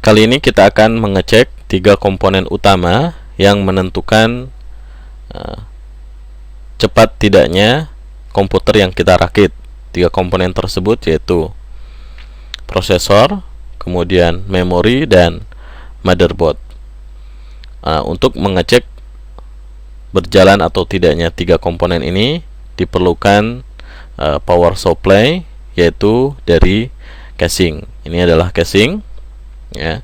Kali ini kita akan mengecek tiga komponen utama yang menentukan cepat tidaknya komputer yang kita rakit. Tiga komponen tersebut yaitu prosesor, kemudian memori, dan motherboard. Untuk mengecek berjalan atau tidaknya tiga komponen ini diperlukan power supply, yaitu dari casing. Ini adalah casing, ya.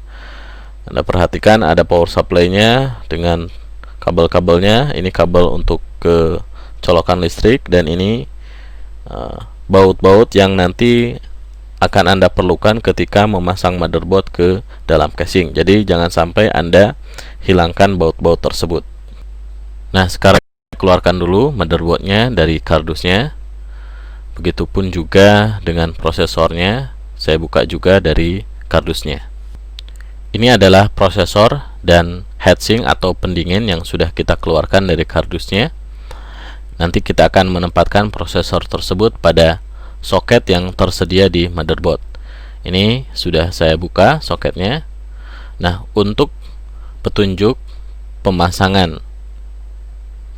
Anda perhatikan ada power supply-nya dengan kabel-kabelnya. Ini kabel untuk ke colokan listrik, dan ini baut-baut yang nanti akan Anda perlukan ketika memasang motherboard ke dalam casing. Jadi jangan sampai Anda hilangkan baut-baut tersebut. Nah, sekarang keluarkan dulu motherboardnya dari kardusnya. Begitupun juga dengan prosesornya, saya buka juga dari kardusnya. Ini adalah prosesor dan heatsink atau pendingin yang sudah kita keluarkan dari kardusnya. Nanti kita akan menempatkan prosesor tersebut pada soket yang tersedia di motherboard. Ini sudah saya buka soketnya. Nah, untuk petunjuk pemasangan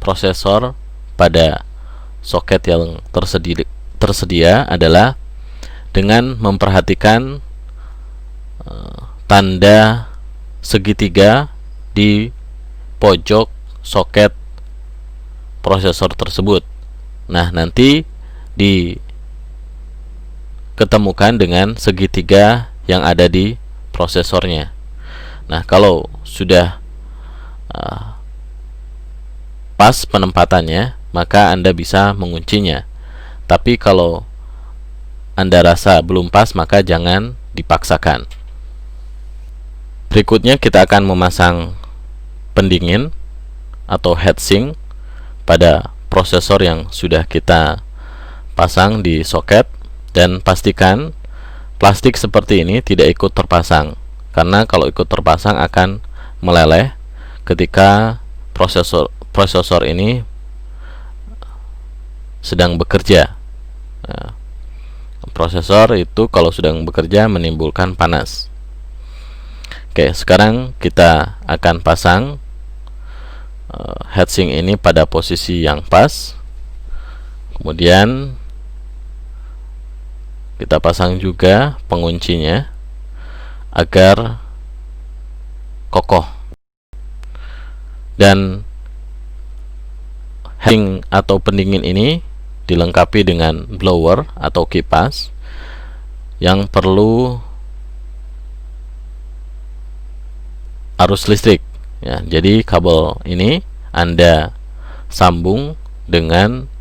prosesor pada soket yang tersedia adalah dengan memperhatikan tanda segitiga di pojok soket prosesor tersebut. Nah, nanti diketemukan dengan segitiga yang ada di prosesornya. Nah, kalau sudah pas penempatannya, maka Anda bisa menguncinya. Tapi kalau Anda rasa belum pas, maka jangan dipaksakan. Berikutnya kita akan memasang pendingin atau heatsink pada prosesor yang sudah kita pasang di soket, dan pastikan plastik seperti ini tidak ikut terpasang, karena kalau ikut terpasang akan meleleh ketika prosesor ini sedang bekerja. Nah, prosesor itu kalau sedang bekerja menimbulkan panas. Oke, sekarang kita akan pasang heatsink ini pada posisi yang pas. Kemudian kita pasang juga penguncinya agar kokoh. Dan heatsink atau pendingin ini dilengkapi dengan blower atau kipas yang perlu arus listrik, ya. Jadi kabel ini Anda sambung dengan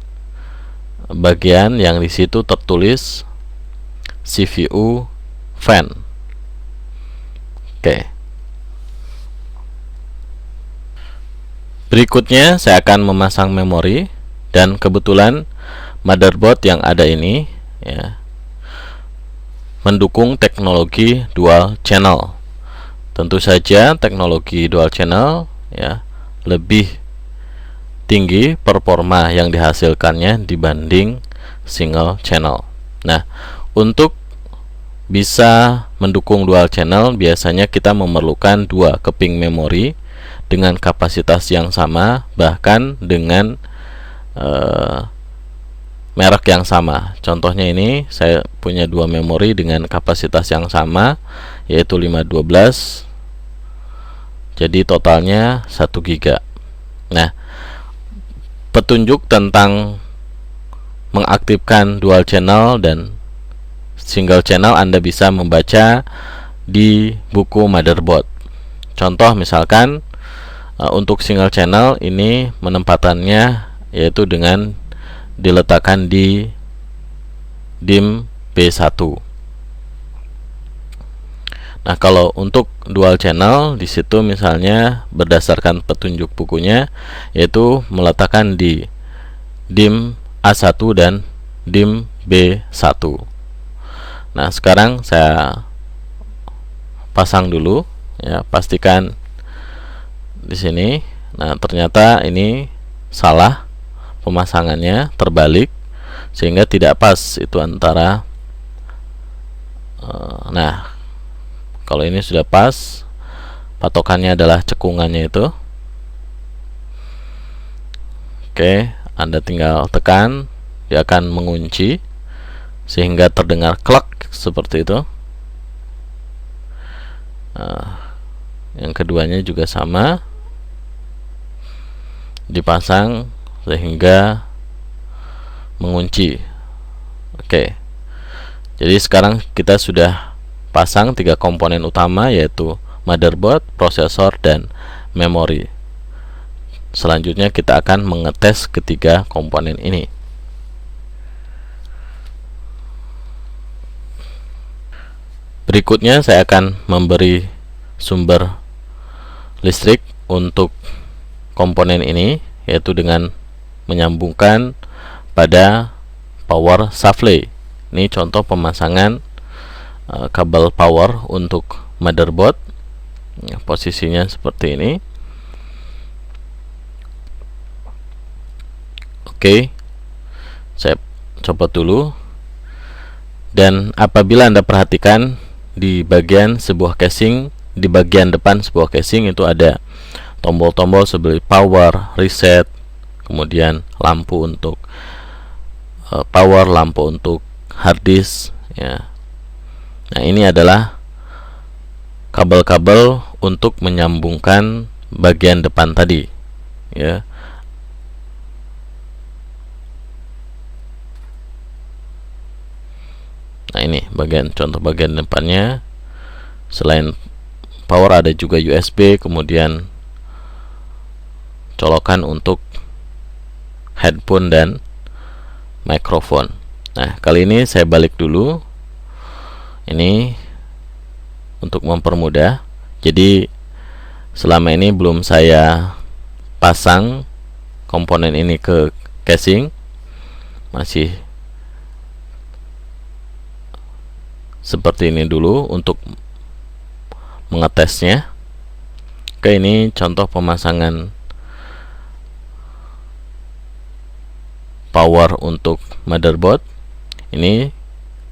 bagian yang di situ tertulis CPU fan. Oke. Berikutnya saya akan memasang memori, dan kebetulan motherboard yang ada ini, ya, mendukung teknologi dual channel. Tentu saja teknologi dual channel, ya, lebih tinggi performa yang dihasilkannya dibanding single channel. Nah, untuk bisa mendukung dual channel, biasanya kita memerlukan dua keping memori dengan kapasitas yang sama, bahkan dengan merek yang sama. Contohnya ini saya punya dua memori dengan kapasitas yang sama, yaitu 512, jadi totalnya 1 GB. Nah, petunjuk tentang mengaktifkan dual channel dan single channel Anda bisa membaca di buku motherboard. Contoh misalkan untuk single channel ini penempatannya yaitu dengan diletakkan di DIMM B1. Nah, kalau untuk dual channel di situ misalnya berdasarkan petunjuk bukunya yaitu meletakkan di DIMM A1 dan DIMM B1. Nah, sekarang saya pasang dulu, ya, pastikan di sini. Nah, ternyata ini salah pemasangannya, terbalik, sehingga tidak pas itu antara nah, Kalau ini sudah pas, patokannya adalah cekungannya itu. Oke, Anda tinggal tekan, dia akan mengunci sehingga terdengar klak seperti itu. Yang keduanya juga sama, dipasang sehingga mengunci. Oke, jadi sekarang kita sudah pasang 3 komponen utama, yaitu motherboard, prosesor, dan memori. Selanjutnya kita akan mengetes ketiga komponen ini. Berikutnya saya akan memberi sumber listrik untuk komponen ini, yaitu dengan menyambungkan pada power supply. Ini contoh pemasangan kabel power untuk motherboard. Posisinya seperti ini. Oke, saya copot dulu. Dan apabila Anda perhatikan di bagian sebuah casing, di bagian depan sebuah casing itu ada tombol-tombol seperti power, reset, kemudian lampu untuk power, lampu untuk hard disk, ya. Nah, ini adalah kabel-kabel untuk menyambungkan bagian depan tadi, ya. Nah, ini contoh bagian depannya. Selain power ada juga USB, kemudian colokan untuk headphone dan mikrofon. Nah, kali ini saya balik dulu. Ini untuk mempermudah. Jadi selama ini belum saya pasang komponen ini ke casing, masih seperti ini dulu untuk mengetesnya. Oke, ini contoh pemasangan power untuk motherboard. Ini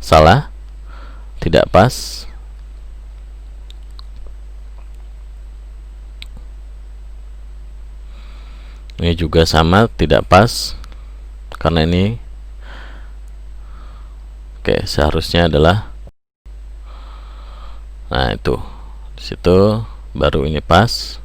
salah, tidak pas. Ini juga sama, tidak pas, karena ini seharusnya adalah, nah itu disitu baru ini pas.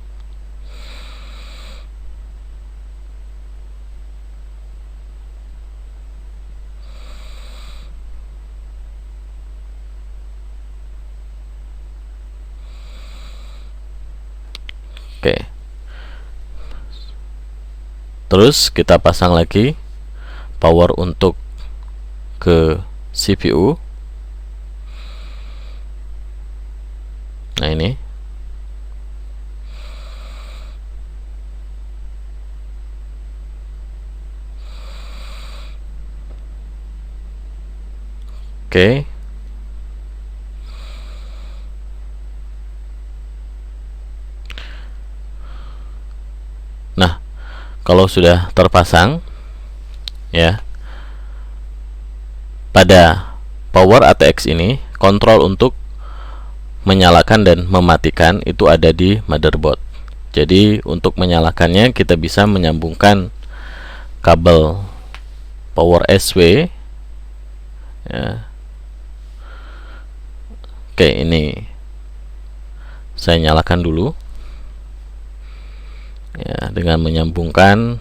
Oke, terus kita pasang lagi power untuk ke CPU. Nah, ini oke. Nah, kalau sudah terpasang, ya, pada power ATX ini kontrol untuk menyalakan dan mematikan itu ada di motherboard. Jadi untuk menyalakannya kita bisa menyambungkan kabel power SW, ya. Oke, ini saya nyalakan dulu, ya, dengan menyambungkan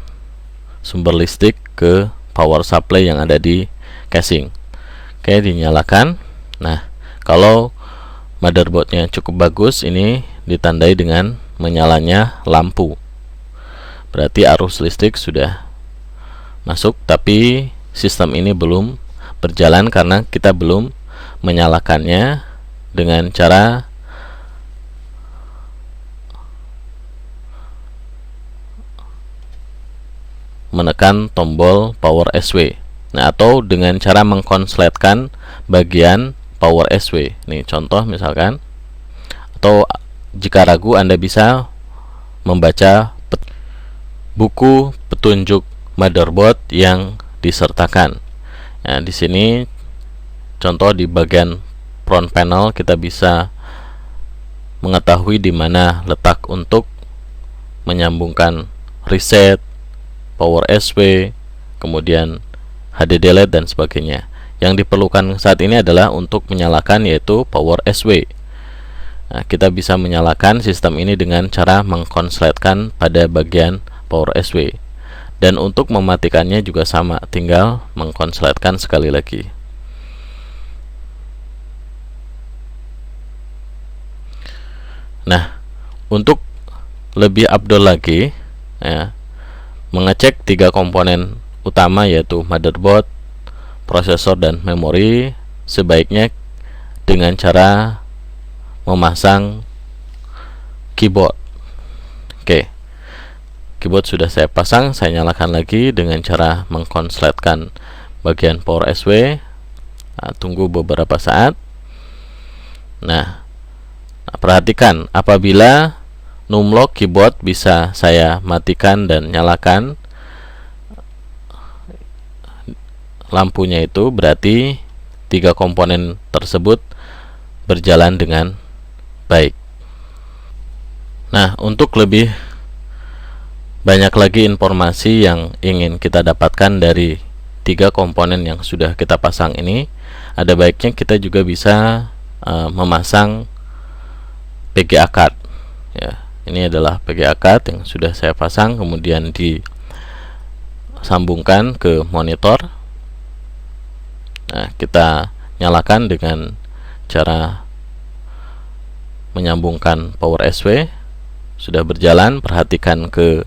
sumber listrik ke power supply yang ada di casing. Oke, dinyalakan. Nah, kalau motherboardnya cukup bagus, ini ditandai dengan menyalanya lampu, berarti arus listrik sudah masuk. Tapi sistem ini belum berjalan karena kita belum menyalakannya dengan cara menekan tombol power SW. Nah, atau dengan cara mengkonsletkan bagian power SW. Nih contoh misalkan. Atau jika ragu, Anda bisa membaca buku petunjuk motherboard yang disertakan. Nah, di sini contoh di bagian front panel kita bisa mengetahui di mana letak untuk menyambungkan reset, power SW, kemudian HD delete dan sebagainya. Yang diperlukan saat ini adalah untuk menyalakan, yaitu power SW. Nah, kita bisa menyalakan sistem ini dengan cara mengkonsletkan pada bagian power SW. Dan untuk mematikannya juga sama, tinggal mengkonsletkan sekali lagi. Nah, untuk lebih abdol lagi, ya, mengecek 3 komponen utama yaitu motherboard, prosesor, dan memori, sebaiknya dengan cara memasang keyboard. Oke, keyboard sudah saya pasang, saya nyalakan lagi dengan cara mengkonsletkan bagian power SW. Nah, tunggu beberapa saat. Nah, perhatikan, apabila numlock keyboard bisa saya matikan dan nyalakan lampunya, itu berarti 3 komponen tersebut berjalan dengan baik. Nah, untuk lebih banyak lagi informasi yang ingin kita dapatkan dari 3 komponen yang sudah kita pasang ini, ada baiknya kita juga bisa memasang PGA card. Ya, ini adalah PGA card yang sudah saya pasang, kemudian disambungkan ke monitor. Nah, kita nyalakan dengan cara menyambungkan power SW. Sudah berjalan, perhatikan ke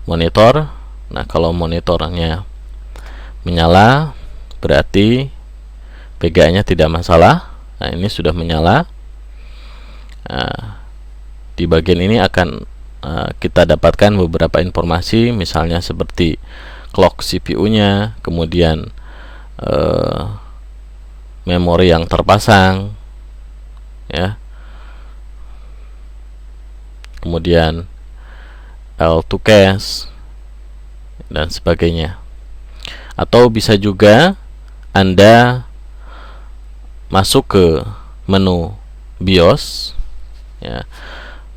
monitor. Nah, kalau monitornya menyala berarti PGA nya tidak masalah. Nah, ini sudah menyala. Nah, di bagian ini akan kita dapatkan beberapa informasi, misalnya seperti clock CPU nya, kemudian memori yang terpasang, ya, kemudian L2 cache dan sebagainya. Atau bisa juga Anda masuk ke menu BIOS, ya,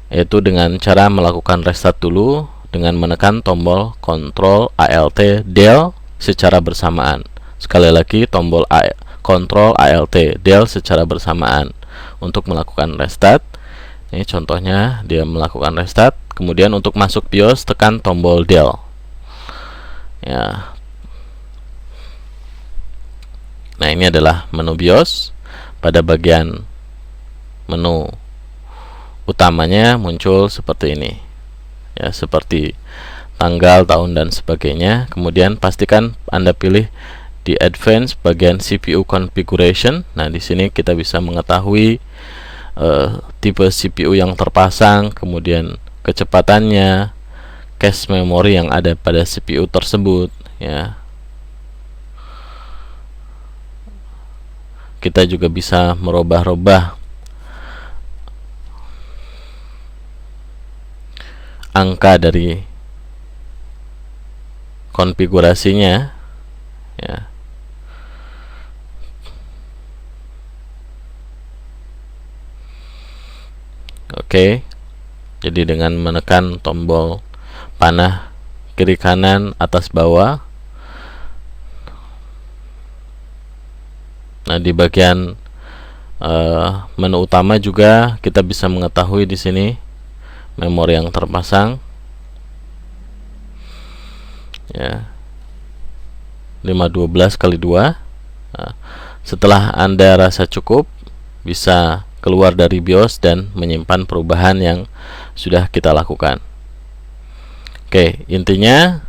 yaitu dengan cara melakukan restart dulu dengan menekan tombol Ctrl Alt Del secara bersamaan. Sekali lagi, tombol Ctrl Alt Del secara bersamaan untuk melakukan restart. Ini contohnya, dia melakukan restart. Kemudian untuk masuk BIOS, tekan tombol Del. Ya. Nah, ini adalah menu BIOS. Pada bagian menu utamanya muncul seperti ini, ya, seperti tanggal, tahun, dan sebagainya. Kemudian pastikan Anda pilih di Advance bagian CPU Configuration. Nah, di sini kita bisa mengetahui tipe CPU yang terpasang, kemudian kecepatannya, cache memori yang ada pada CPU tersebut, ya. Kita juga bisa merubah-rubah angka dari konfigurasinya, ya. Oke, jadi dengan menekan tombol panah kiri kanan atas bawah. Nah, di bagian menu utama juga kita bisa mengetahui di sini memori yang terpasang, ya, 512x2. Nah, setelah Anda rasa cukup, bisa keluar dari BIOS dan menyimpan perubahan yang sudah kita lakukan. Oke, intinya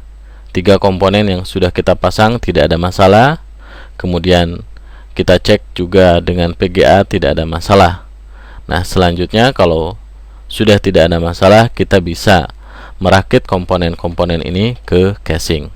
3 komponen yang sudah kita pasang tidak ada masalah. Kemudian kita cek juga dengan PGA, tidak ada masalah. Nah, selanjutnya kalau sudah tidak ada masalah, kita bisa merakit komponen-komponen ini ke casing.